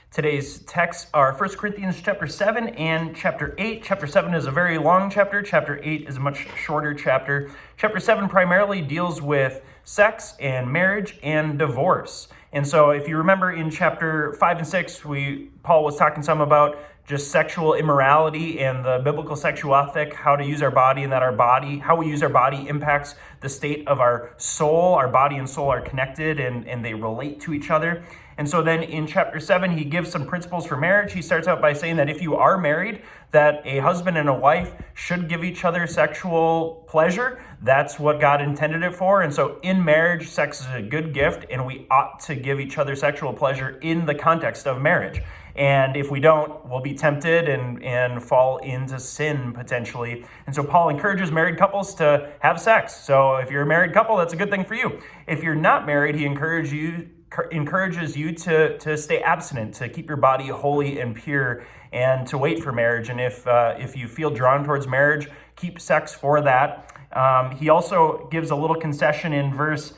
Today's texts are 1 Corinthians chapter 7 and chapter 8. Chapter 7 is a very long chapter. Chapter 8 is a much shorter chapter. Chapter 7 primarily deals with sex and marriage and divorce. And so if you remember in chapter 5 and 6, Paul was talking some about just sexual immorality and the biblical sexual ethic, how to use our body, and that how we use our body impacts the state of our soul. Our body and soul are connected and they relate to each other. And so then in chapter 7, he gives some principles for marriage. He starts out by saying that if you are married, that a husband and a wife should give each other sexual pleasure. That's what God intended it for. And so in marriage, sex is a good gift, and we ought to give each other sexual pleasure in the context of marriage. And if we don't, we'll be tempted and fall into sin potentially. And so Paul encourages married couples to have sex. So if you're a married couple, that's a good thing for you. If you're not married, he encourages you to stay abstinent, to keep your body holy and pure, and to wait for marriage. And if you feel drawn towards marriage, keep sex for that. He also gives a little concession in verse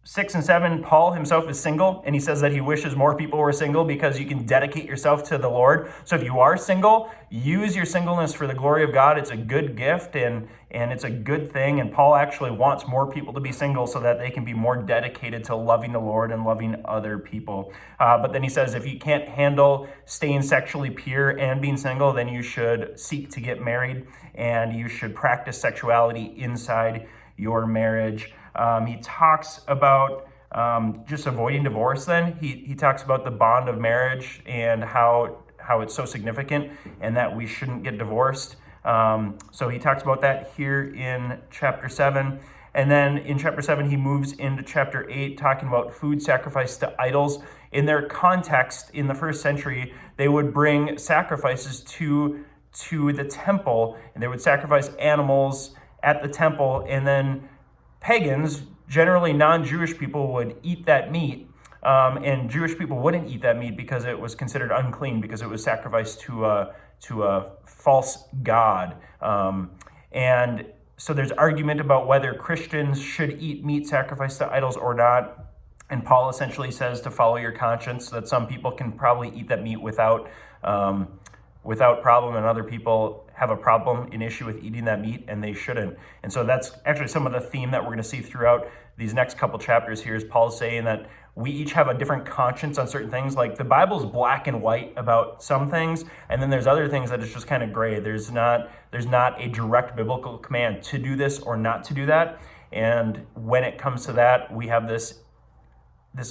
6 and 7. Paul himself is single, and he says that he wishes more people were single because you can dedicate yourself to the Lord. So if you are single, use your singleness for the glory of God. It's a good gift and it's a good thing. And Paul actually wants more people to be single so that they can be more dedicated to loving the Lord and loving other people. But then he says if you can't handle staying sexually pure and being single, then you should seek to get married, and you should practice sexuality inside your marriage. He talks about just avoiding divorce then. He talks about the bond of marriage and how it's so significant and that we shouldn't get divorced. So he talks about that here in chapter 7. And then in chapter 7, he moves into chapter 8, talking about food sacrificed to idols. In their context, in the first century, they would bring sacrifices to the temple, and they would sacrifice animals at the temple, and then pagans, generally non-Jewish people, would eat that meat, and Jewish people wouldn't eat that meat because it was considered unclean, because it was sacrificed to a false god. And so there's argument about whether Christians should eat meat sacrificed to idols or not. And Paul essentially says to follow your conscience, that some people can probably eat that meat without problem, and other people have an issue with eating that meat, and they shouldn't. And so that's actually some of the theme that we're going to see throughout these next couple chapters here, is Paul saying that we each have a different conscience on certain things. Like the Bible's black and white about some things, and then there's other things that it's just kind of gray. There's not a direct biblical command to do this or not to do that. And when it comes to that, we have this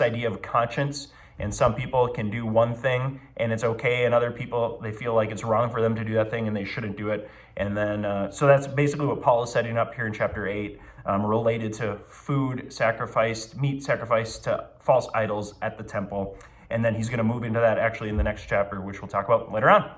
idea of conscience. And some people can do one thing and it's okay, and other people, they feel like it's wrong for them to do that thing and they shouldn't do it. And then, so that's basically what Paul is setting up here in chapter 8, related to meat sacrificed to false idols at the temple. And then he's going to move into that actually in the next chapter, which we'll talk about later on.